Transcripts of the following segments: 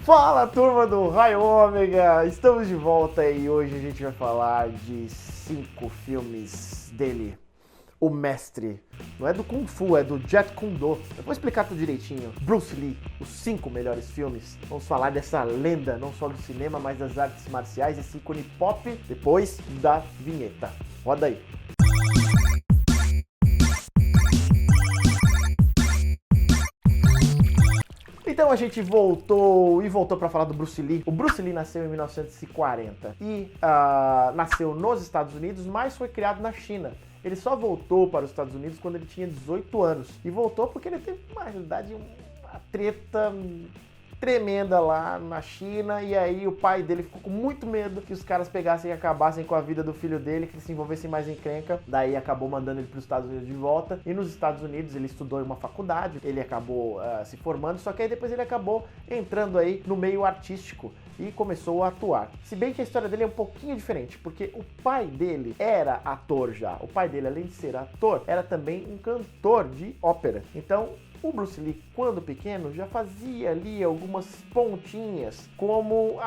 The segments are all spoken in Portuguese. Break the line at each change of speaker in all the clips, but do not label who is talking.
Fala, turma do Raio Ômega! Estamos de volta e hoje a gente vai falar de 5 filmes dele, o mestre. Não é do Kung Fu, é do Jeet Kune Do. Eu vou explicar tudo direitinho. Bruce Lee, os 5 melhores filmes. Vamos falar dessa lenda, não só do cinema, mas das artes marciais, esse ícone pop, depois da vinheta. Roda aí! Então a gente voltou para falar do Bruce Lee. O Bruce Lee nasceu em 1940 e nasceu nos Estados Unidos, mas foi criado na China. Ele só voltou para os Estados Unidos quando ele tinha 18 anos. E voltou porque ele teve, na realidade, uma treta tremenda lá na China, e aí o pai dele ficou com muito medo que os caras pegassem e acabassem com a vida do filho dele, que eles se envolvessem mais em encrenca. Daí acabou mandando ele para os Estados Unidos de volta, e nos Estados Unidos ele estudou em uma faculdade, ele acabou se formando, só que aí depois ele acabou entrando aí no meio artístico e começou a atuar. Se bem que a história dele é um pouquinho diferente, porque o pai dele era ator já. O pai dele, além de ser ator, era também um cantor de ópera. Então, o Bruce Lee, quando pequeno, já fazia ali algumas pontinhas como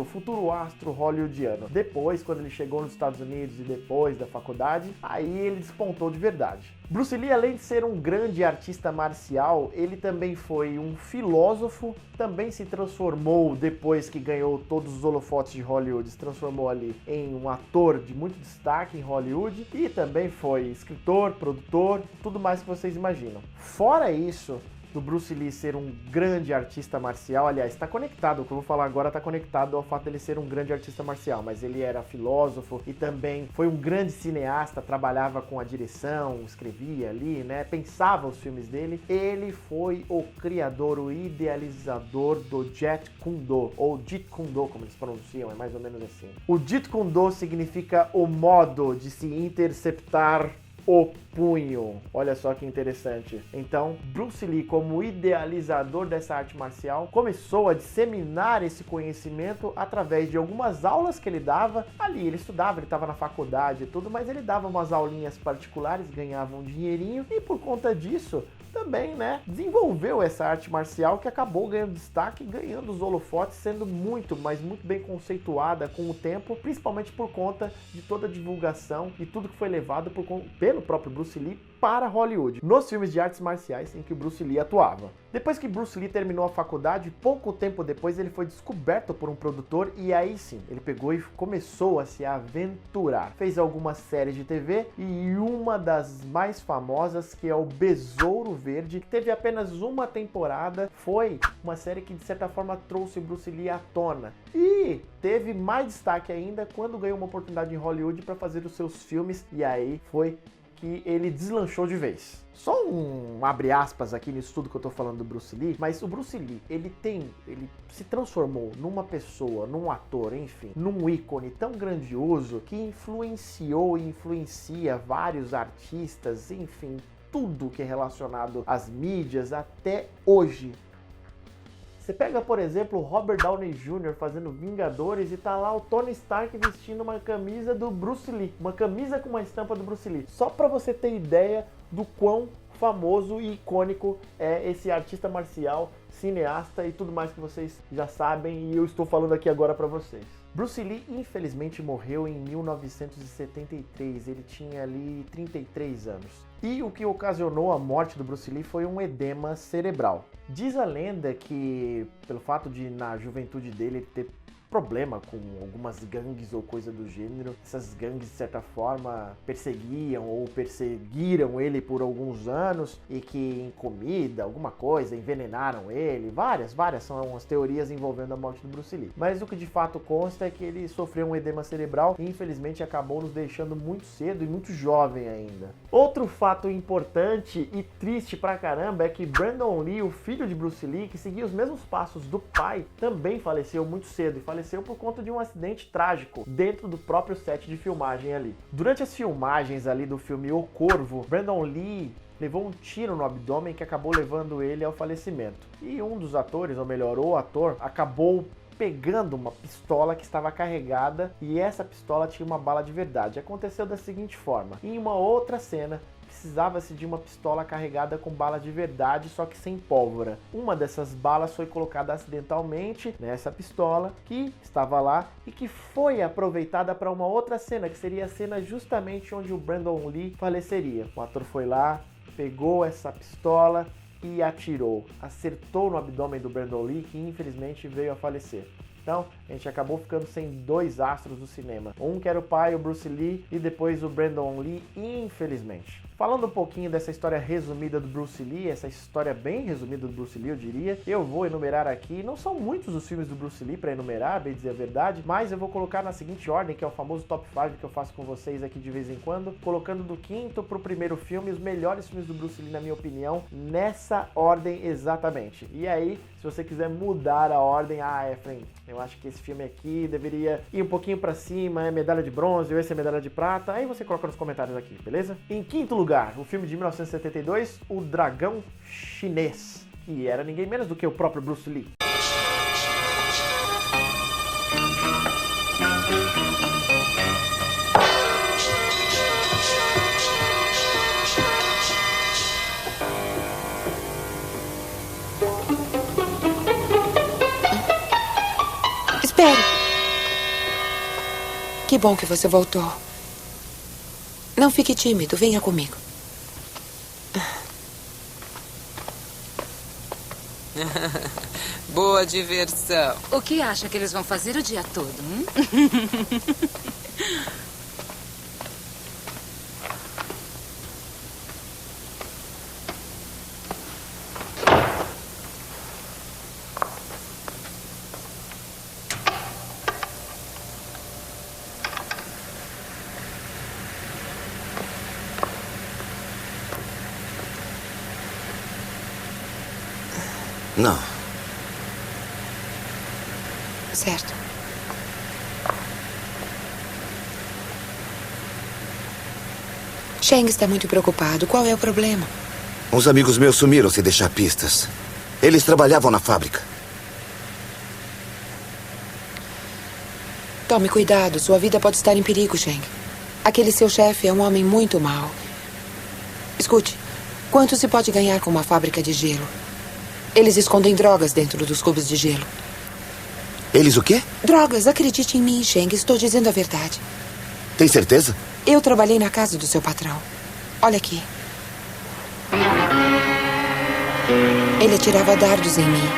futuro astro hollywoodiano. Depois, quando ele chegou nos Estados Unidos e depois da faculdade, aí ele despontou de verdade. Bruce Lee, além de ser um grande artista marcial, ele também foi um filósofo, também se transformou, depois que ganhou todos os holofotes de Hollywood, se transformou ali em um ator de muito destaque em Hollywood, e também foi escritor, produtor, tudo mais que vocês imaginam. Fora isso, do Bruce Lee ser um grande artista marcial, aliás, está conectado, o que eu vou falar agora está conectado ao fato dele ser um grande artista marcial, mas ele era filósofo e também foi um grande cineasta, trabalhava com a direção, escrevia ali, né, pensava os filmes dele. Ele foi o criador, o idealizador do Jeet Kune Do, ou Jeet Kune Do, como eles pronunciam, é mais ou menos assim. O Jeet Kune Do significa o modo de se interceptar o punho. Olha só que interessante. Então, Bruce Lee, como idealizador dessa arte marcial, começou a disseminar esse conhecimento através de algumas aulas que ele dava. Ali, ele estudava, ele estava na faculdade e tudo, mas ele dava umas aulinhas particulares, ganhava um dinheirinho e por conta disso também, né, desenvolveu essa arte marcial que acabou ganhando destaque, ganhando os holofotes, sendo muito, mas muito bem conceituada com o tempo, principalmente por conta de toda a divulgação e tudo que foi levado pelo próprio Bruce Lee para Hollywood, nos filmes de artes marciais em que o Bruce Lee atuava. Depois que Bruce Lee terminou a faculdade, pouco tempo depois ele foi descoberto por um produtor e aí sim, ele pegou e começou a se aventurar. Fez algumas séries de TV e uma das mais famosas, que é o Besouro Verde, que teve apenas uma temporada, foi uma série que de certa forma trouxe Bruce Lee à tona. E teve mais destaque ainda quando ganhou uma oportunidade em Hollywood para fazer os seus filmes, e aí foi que ele deslanchou de vez. Só um abre aspas aqui nisso tudo que eu tô falando do Bruce Lee, mas o Bruce Lee, ele se transformou numa pessoa, num ator, enfim, num ícone tão grandioso que influenciou e influencia vários artistas, enfim, tudo que é relacionado às mídias até hoje. Você pega, por exemplo, o Robert Downey Jr. fazendo Vingadores e tá lá o Tony Stark vestindo uma camisa do Bruce Lee, uma camisa com uma estampa do Bruce Lee. Só pra você ter ideia do quão famoso e icônico é esse artista marcial, cineasta e tudo mais que vocês já sabem e eu estou falando aqui agora pra vocês. Bruce Lee, infelizmente, morreu em 1973, ele tinha ali 33 anos. E o que ocasionou a morte do Bruce Lee foi um edema cerebral. Diz a lenda que, pelo fato de, na juventude dele, ele ter problema com algumas gangues ou coisa do gênero, essas gangues, de certa forma, perseguiam ou perseguiram ele por alguns anos e que em comida, alguma coisa, envenenaram ele. Várias são as teorias envolvendo a morte do Bruce Lee. Mas o que de fato consta é que ele sofreu um edema cerebral e infelizmente acabou nos deixando muito cedo e muito jovem ainda. Outro fato importante e triste pra caramba é que Brandon Lee, o filho de Bruce Lee, que seguia os mesmos passos do pai, também faleceu muito cedo e faleceu por conta de um acidente trágico dentro do próprio set de filmagem ali. Durante as filmagens ali do filme O Corvo, Brandon Lee levou um tiro no abdômen que acabou levando ele ao falecimento. E um dos atores, ou melhor, o ator, acabou pegando uma pistola que estava carregada e essa pistola tinha uma bala de verdade. Aconteceu da seguinte forma: em uma outra cena, precisava-se de uma pistola carregada com bala de verdade, só que sem pólvora. Uma dessas balas foi colocada acidentalmente nessa pistola que estava lá e que foi aproveitada para uma outra cena, que seria a cena justamente onde o Brandon Lee faleceria. O ator foi lá, pegou essa pistola e atirou. Acertou no abdômen do Brandon Lee, que infelizmente veio a falecer. Então, a gente acabou ficando sem dois astros do cinema. Um que era o pai, o Bruce Lee, e depois o Brandon Lee, infelizmente. Falando um pouquinho dessa história resumida do Bruce Lee, essa história bem resumida do Bruce Lee, eu diria, eu vou enumerar aqui, não são muitos os filmes do Bruce Lee para enumerar, bem dizer a verdade, mas eu vou colocar na seguinte ordem, que é o famoso top 5 que eu faço com vocês aqui de vez em quando, colocando do quinto pro primeiro filme, os melhores filmes do Bruce Lee, na minha opinião, nessa ordem exatamente. E aí, se você quiser mudar a ordem, Efraim, eu acho que esse filme aqui deveria ir um pouquinho pra cima, é medalha de bronze, ou esse é medalha de prata, aí você coloca nos comentários aqui, beleza? Em quinto lugar, o filme de 1972, O Dragão Chinês, que era ninguém menos do que o próprio Bruce Lee.
Espere! Que bom que você voltou. Não fique tímido, venha comigo.
Boa diversão.
O que acha que eles vão fazer o dia todo?
Não.
Certo. Sheng está muito preocupado. Qual é o problema?
Uns amigos meus sumiram sem deixar pistas. Eles trabalhavam na fábrica.
Tome cuidado. Sua vida pode estar em perigo, Sheng. Aquele seu chefe é um homem muito mau. Escute, quanto se pode ganhar com uma fábrica de gelo? Eles escondem drogas dentro dos cubos de gelo.
Eles o quê?
Drogas, acredite em mim, Sheng. Estou dizendo a verdade.
Tem certeza?
Eu trabalhei na casa do seu patrão. Olha aqui. Ele atirava dardos em mim.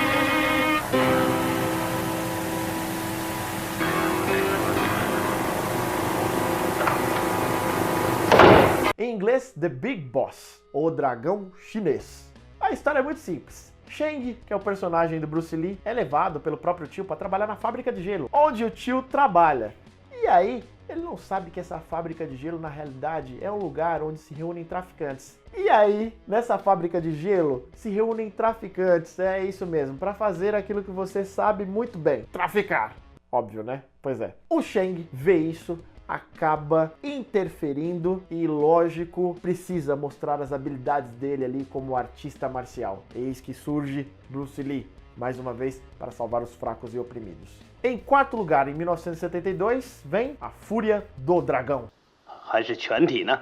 Em inglês, The Big Boss, o Dragão Chinês. A história é muito simples. Sheng, que é o personagem do Bruce Lee, é levado pelo próprio tio para trabalhar na fábrica de gelo, onde o tio trabalha. E aí, ele não sabe que essa fábrica de gelo, na realidade, é um lugar onde se reúnem traficantes. E aí, nessa fábrica de gelo, se reúnem traficantes, é isso mesmo, para fazer aquilo que você sabe muito bem, traficar. Óbvio, né? Pois é. O Sheng vê isso, acaba interferindo e, lógico, precisa mostrar as habilidades dele ali como artista marcial. Eis que surge Bruce Lee, mais uma vez, para salvar os fracos e oprimidos. Em quarto lugar, em 1972, vem A Fúria do Dragão.
还是全体呢？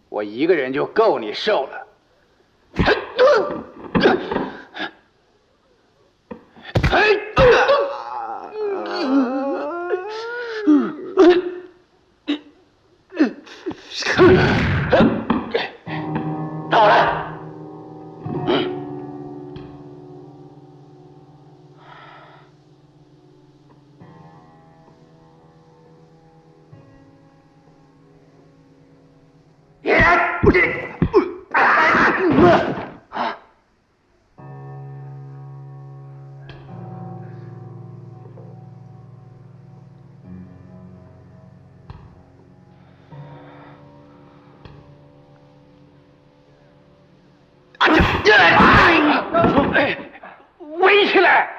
我一个人就够你受了。到来。围起来！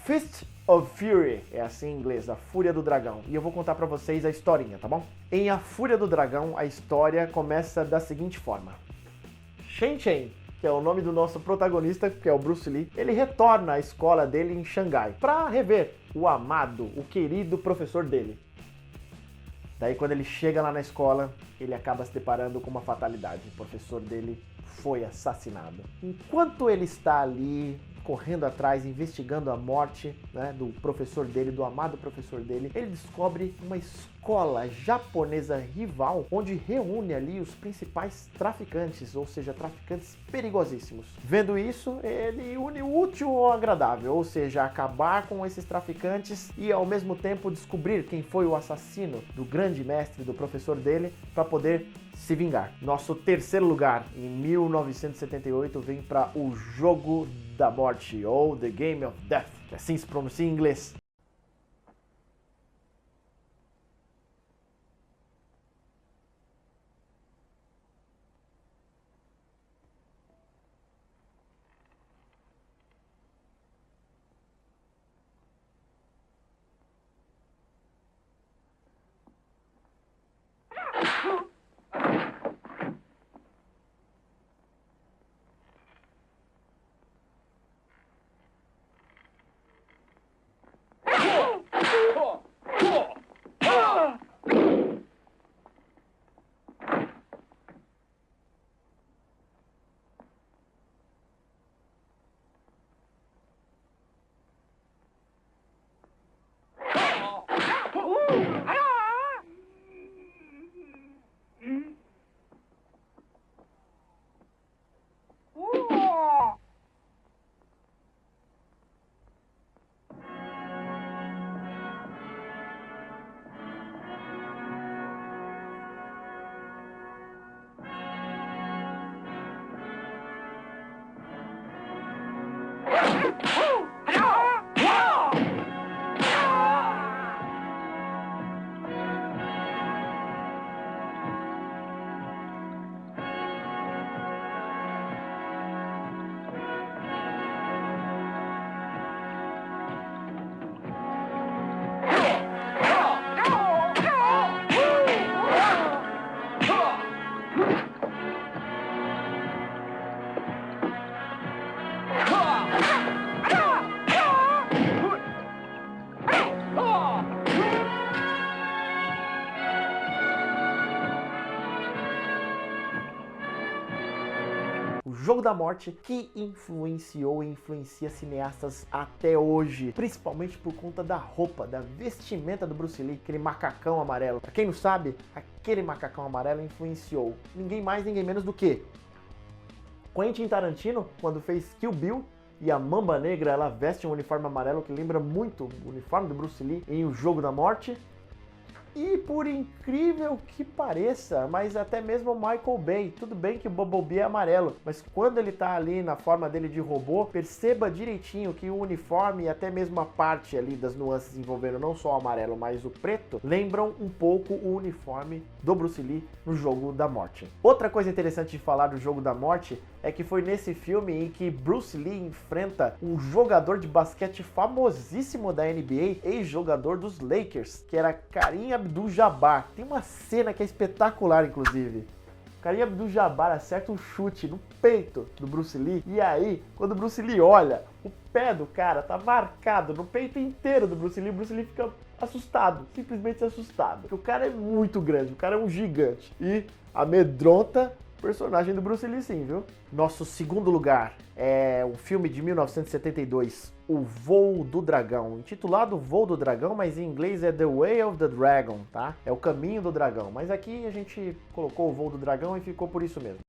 Fist of Fury, é assim em inglês, a Fúria do Dragão. E eu vou contar pra vocês a historinha, tá bom? Em A Fúria do Dragão, a história começa da seguinte forma. Shen Chen, que é o nome do nosso protagonista, que é o Bruce Lee, ele retorna à escola dele em Xangai pra rever o amado, o querido professor dele. Daí quando ele chega lá na escola, ele acaba se deparando com uma fatalidade. O professor dele foi assassinado. Enquanto ele está ali correndo atrás, investigando a morte, né, do professor dele, do amado professor dele, ele descobre uma escola japonesa rival, onde reúne ali os principais traficantes, ou seja, traficantes perigosíssimos. Vendo isso, ele une o útil ao agradável, ou seja, acabar com esses traficantes e ao mesmo tempo descobrir quem foi o assassino do grande mestre, do professor dele, para poder se vingar. Nosso terceiro lugar, em 1978, vem para O Jogo da Morte, ou The Game of Death, que assim se pronuncia em inglês. O Jogo da Morte, que influenciou e influencia cineastas até hoje, principalmente por conta da roupa, da vestimenta do Bruce Lee, aquele macacão amarelo. Pra quem não sabe, aquele macacão amarelo influenciou ninguém mais, ninguém menos do que Quentin Tarantino, quando fez Kill Bill, e a Mamba Negra, ela veste um uniforme amarelo que lembra muito o uniforme do Bruce Lee em O Jogo da Morte. E por incrível que pareça, mas até mesmo o Michael Bay, tudo bem que o Bumblebee é amarelo, mas quando ele tá ali na forma dele de robô, perceba direitinho que o uniforme e até mesmo a parte ali das nuances envolvendo não só o amarelo, mas o preto, lembram um pouco o uniforme do Bruce Lee no Jogo da Morte. Outra coisa interessante de falar do Jogo da Morte é que foi nesse filme em que Bruce Lee enfrenta um jogador de basquete famosíssimo da NBA, ex-jogador dos Lakers, que era Kareem Abdul-Jabbar. Tem uma cena que é espetacular, inclusive. Kareem Abdul-Jabbar acerta um chute no peito do Bruce Lee, e aí, quando o Bruce Lee olha, o pé do cara tá marcado no peito inteiro do Bruce Lee fica assustado, simplesmente assustado. Porque o cara é muito grande, o cara é um gigante. E amedronta o personagem do Bruce Lee, sim, viu? Nosso segundo lugar é o filme de 1972, O Voo do Dragão. Intitulado Voo do Dragão, mas em inglês é The Way of the Dragon, tá? É o Caminho do Dragão. Mas aqui a gente colocou o Voo do Dragão e ficou por isso mesmo.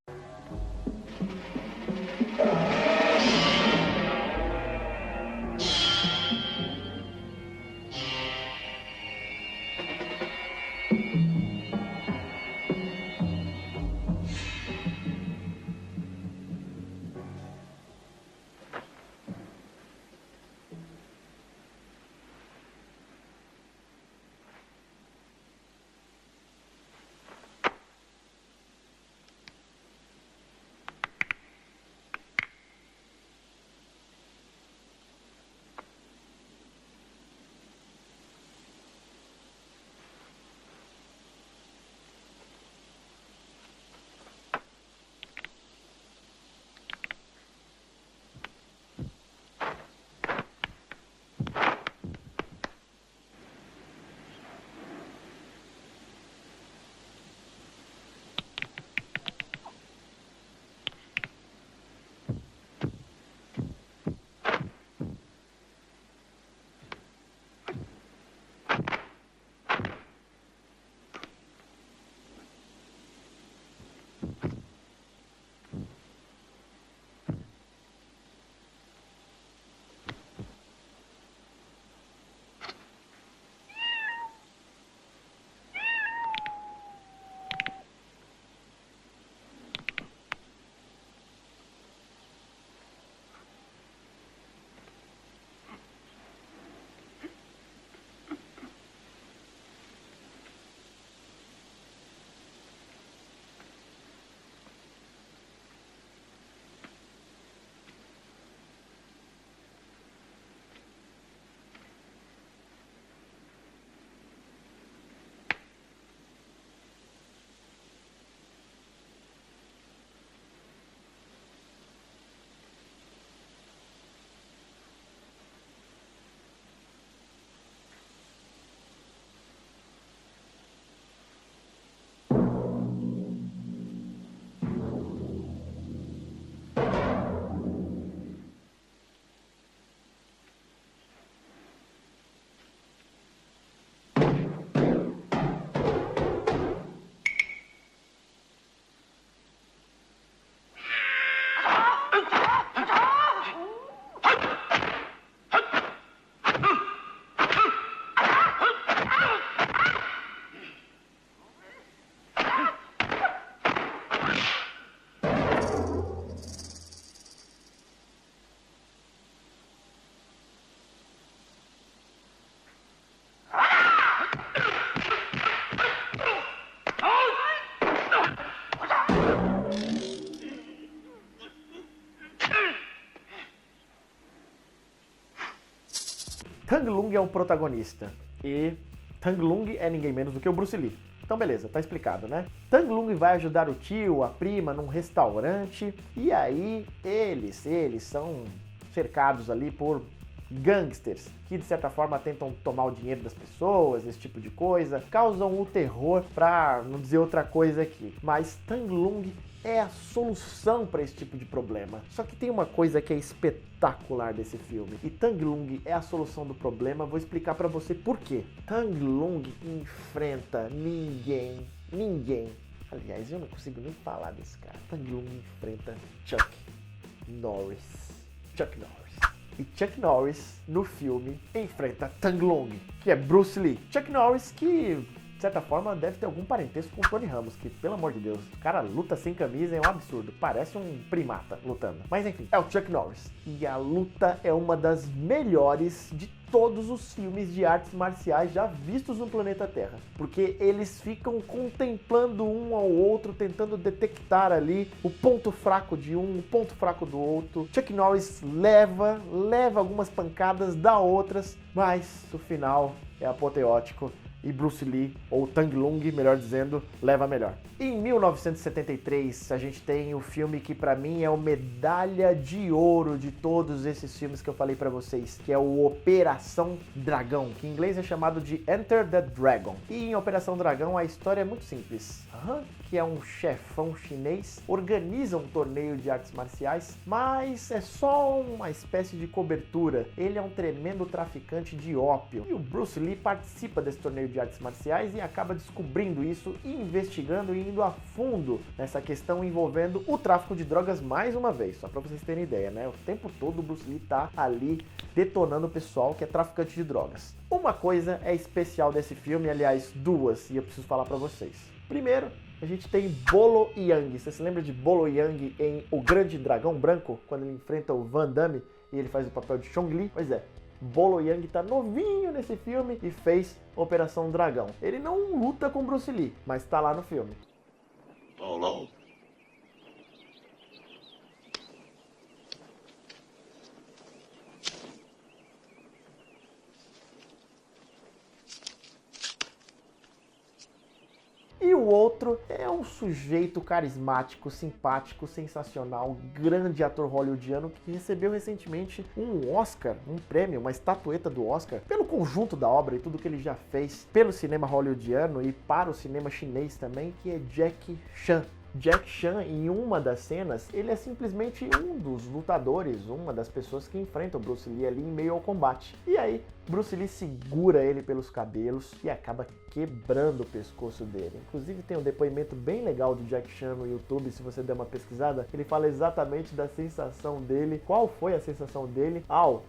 Tang Lung é o protagonista e Tang Lung é ninguém menos do que o Bruce Lee. Então beleza, tá explicado, né? Tang Lung vai ajudar o tio, a prima, num restaurante e aí eles são cercados ali por gangsters que de certa forma tentam tomar o dinheiro das pessoas, esse tipo de coisa, causam o terror, pra não dizer outra coisa aqui. Mas Tang Lung é a solução para esse tipo de problema. Só que tem uma coisa que é espetacular desse filme. E Tang Lung é a solução do problema. Vou explicar para você por quê. Tang Lung enfrenta ninguém. Aliás, eu não consigo nem falar desse cara. Tang Lung enfrenta Chuck Norris. E Chuck Norris, no filme, enfrenta Tang Lung, que é Bruce Lee. Chuck Norris que, de certa forma, deve ter algum parentesco com o Tony Ramos, que, pelo amor de Deus, o cara luta sem camisa, é um absurdo. Parece um primata lutando. Mas enfim, é o Chuck Norris. E a luta é uma das melhores de todos os filmes de artes marciais já vistos no planeta Terra. Porque eles ficam contemplando um ao outro, tentando detectar ali o ponto fraco de um, o ponto fraco do outro. Chuck Norris leva algumas pancadas, dá outras, mas o final é apoteótico. E Bruce Lee, ou Tang Lung, melhor dizendo, leva melhor. Em 1973, a gente tem o filme que pra mim é o medalha de ouro de todos esses filmes que eu falei pra vocês, que é o Operação Dragão, que em inglês é chamado de Enter the Dragon. E em Operação Dragão a história é muito simples. Han, que é um chefão chinês, organiza um torneio de artes marciais, mas é só uma espécie de cobertura. Ele é um tremendo traficante de ópio. E o Bruce Lee participa desse torneio de artes marciais e acaba descobrindo isso e investigando e indo a fundo nessa questão envolvendo o tráfico de drogas mais uma vez, só pra vocês terem ideia, né? O tempo todo o Bruce Lee tá ali detonando o pessoal que é traficante de drogas. Uma coisa é especial desse filme, aliás, duas, e eu preciso falar pra vocês. Primeiro, a gente tem Bolo Yeung. Você se lembra de Bolo Yeung em O Grande Dragão Branco, quando ele enfrenta o Van Damme e ele faz o papel de Chong Li? Pois é, Bolo Yeung tá novinho nesse filme e fez Operação Dragão. Ele não luta com Bruce Lee, mas tá lá no filme.
Bolo.
E o outro é um sujeito carismático, simpático, sensacional, grande ator hollywoodiano que recebeu recentemente um Oscar, um prêmio, uma estatueta do Oscar, pelo conjunto da obra e tudo que ele já fez pelo cinema hollywoodiano e para o cinema chinês também, que é Jack Chan. Jack Chan, em uma das cenas, ele é simplesmente um dos lutadores, uma das pessoas que enfrentam o Bruce Lee ali em meio ao combate. E aí, Bruce Lee segura ele pelos cabelos e acaba quebrando o pescoço dele. Inclusive tem um depoimento bem legal do Jack Chan no YouTube, se você der uma pesquisada, ele fala exatamente da sensação dele, qual foi a sensação dele ao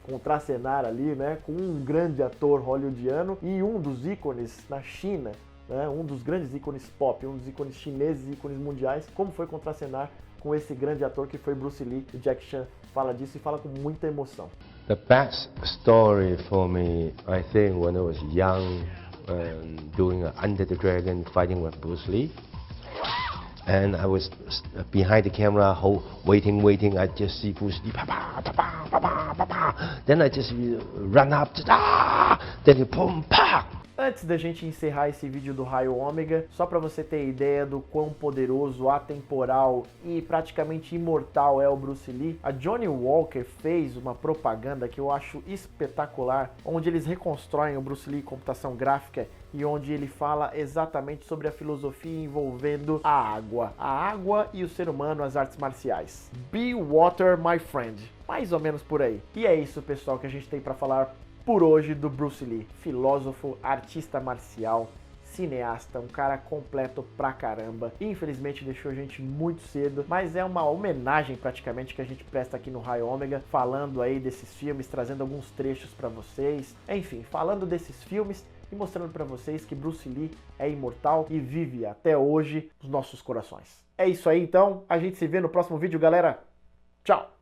contracenar ali, né, com um grande ator hollywoodiano e um dos ícones na China, né, um dos grandes ícones pop, um dos ícones chineses, ícones mundiais, como foi contracenar com esse grande ator que foi Bruce Lee. O Jack Chan fala disso e fala com muita emoção.
The best story for me, I think, when I was young, doing Under the Dragon, fighting with Bruce Lee, and I was behind the camera, waiting. I just see Bruce Lee, then I just run up, then he boom, pa.
Antes da gente encerrar esse vídeo do Raio Ômega, só para você ter ideia do quão poderoso, atemporal e praticamente imortal é o Bruce Lee, a Johnny Walker fez uma propaganda que eu acho espetacular, onde eles reconstroem o Bruce Lee em computação gráfica e onde ele fala exatamente sobre a filosofia envolvendo a água e o ser humano, as artes marciais. Be water, my friend. Mais ou menos por aí. E é isso, pessoal, que a gente tem para falar por hoje do Bruce Lee, filósofo, artista marcial, cineasta, um cara completo pra caramba. Infelizmente deixou a gente muito cedo, mas é uma homenagem praticamente que a gente presta aqui no Raio Ômega, falando aí desses filmes, trazendo alguns trechos pra vocês. Enfim, falando desses filmes e mostrando pra vocês que Bruce Lee é imortal e vive até hoje nos nossos corações. É isso aí então, a gente se vê no próximo vídeo, galera. Tchau!